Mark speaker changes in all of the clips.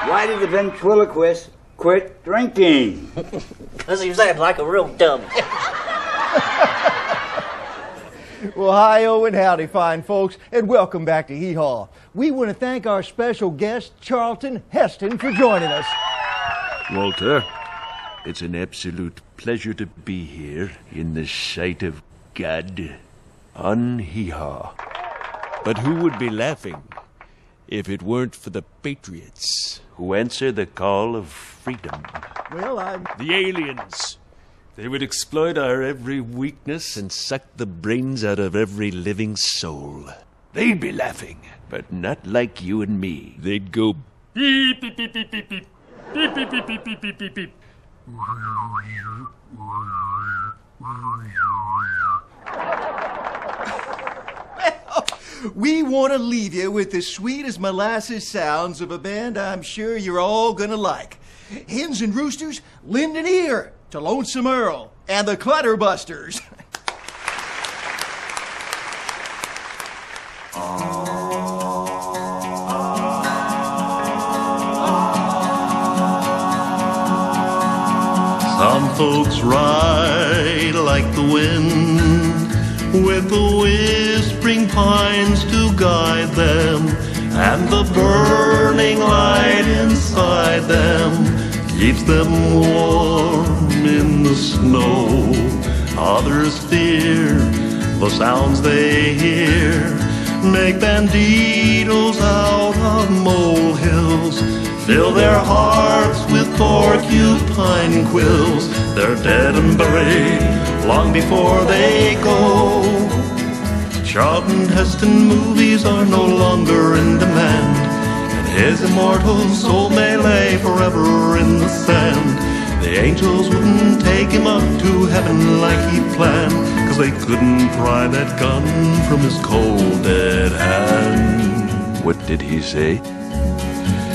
Speaker 1: Why did the ventriloquist quit drinking?
Speaker 2: Because he was acting like a real dummy.
Speaker 3: Well, hi-oh and howdy, fine folks, and welcome back to Hee Haw. We want to thank our special guest, Charleton Heston, for joining us.
Speaker 4: Walter, it's an absolute pleasure to be here in the sight of God on Hee Haw. But who would be laughing if it weren't for the patriots who answer the call of freedom?
Speaker 3: Well,
Speaker 4: The aliens. They would exploit our every weakness and suck the brains out of every living soul. They'd be laughing, but not like you and me. They'd go beep, beep, beep, beep, beep, beep. Beep, beep, beep, beep, beep, beep, beep, beep.
Speaker 3: we want to leave you with the sweet as molasses sounds of a band I'm sure you're all gonna like. Hens and roosters, lend an ear to Lonesome Earl and the Clutterbusters.
Speaker 5: Some folks ride like the wind, with the whispering pines to guide them, and the burning light inside them keeps them warm in the snow. Others fear the sounds they hear, make banditos out of molehills, fill their hearts with porcupine quills. They're dead and buried long before they go. Charleton Heston movies are no longer in demand, and his immortal soul may lay forever in the sand. The angels wouldn't take him up to heaven like he planned, 'cause they couldn't pry that gun from his cold dead hand.
Speaker 4: What did he say?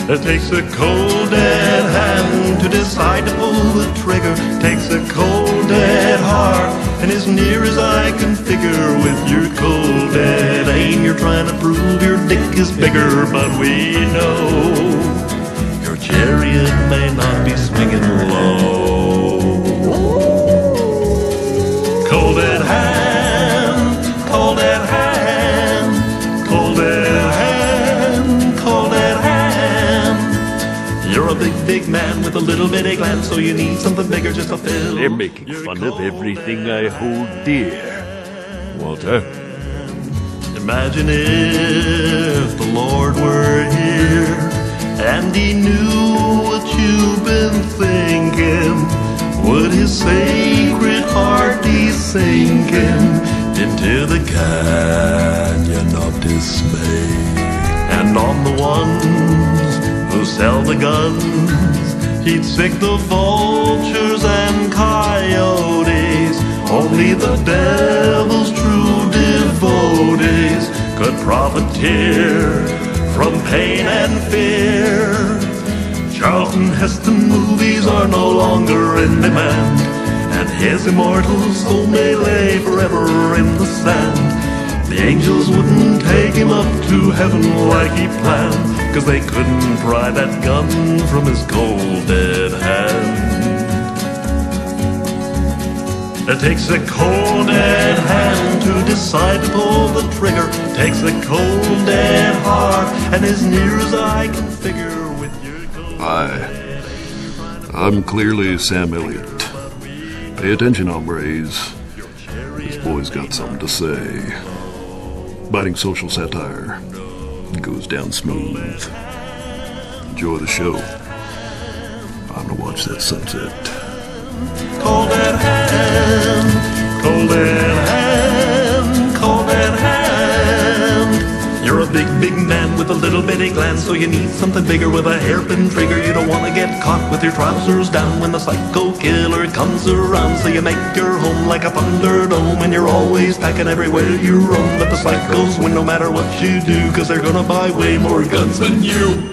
Speaker 5: It takes a cold dead hand to decide to pull the trigger. Takes a cold dead heart, and as near as I can figure, with your cold dead aim you're trying to prove your dick is bigger. But we know your chariot may not be swinging low. Cold dead hand, cold dead hand, cold dead hand, cold dead hand. You're a big, big man with a little bitty gland, so you need something bigger just to fill.
Speaker 4: They're making fun of everything I hold dear. Walter?
Speaker 5: Imagine if the Lord were here and he knew what you've been thinking. Would his sacred heart be sinking into the canyon of dismay? And on the ones who sell the guns, he'd sick the vultures and coyotes. Only the devil's true devotees could profiteer from pain and fear. Charleton Heston movies are no longer in demand, and his immortal soul may lay forever in the sand. The angels wouldn't take him up to heaven like he planned, 'cause they couldn't pry that gun from his cold dead hand. It takes a cold dead hand to decide to pull the trigger. Takes a cold dead heart, and as near as I can figure, with your cold
Speaker 6: Hi, I'm clearly Sam Elliott. Pay attention, hombres. This boy's got something to say. Biting social satire. Goes down smooth. Enjoy the show. I'm gonna watch that sunset.
Speaker 5: cold dead hand, cold dead hand, cold dead hand. You're a big, big man with a little bitty gland, so you need something bigger with a hairpin trigger. You don't want to get caught with your trousers down when the psycho killer comes around. So you make your home like a thunderdome, and you're always packing everywhere you roam. But the psychos win no matter what you do, 'cause they're gonna buy way more guns than you.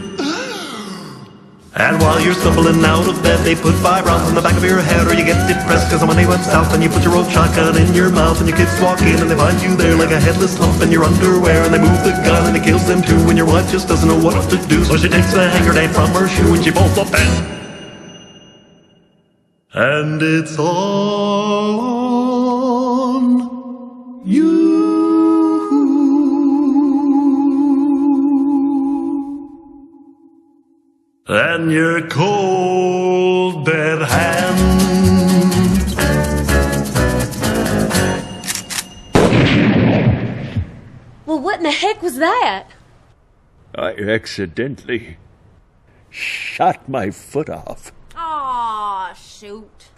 Speaker 5: And while you're stumbling out of bed, they put 5 rounds in the back of your head, or you get depressed cause the money went south, and you put your old shotgun in your mouth, and your kids walk in and they find you there like a headless lump in your underwear, and they move the gun and it kills them too, and your wife just doesn't know what to do, so she takes the hand grenade from her shoe and she bolts up and it's all on you. And your cold, dead hand.
Speaker 7: Well, what in the heck was that?
Speaker 4: I accidentally shot my foot off.
Speaker 7: Aw, shoot.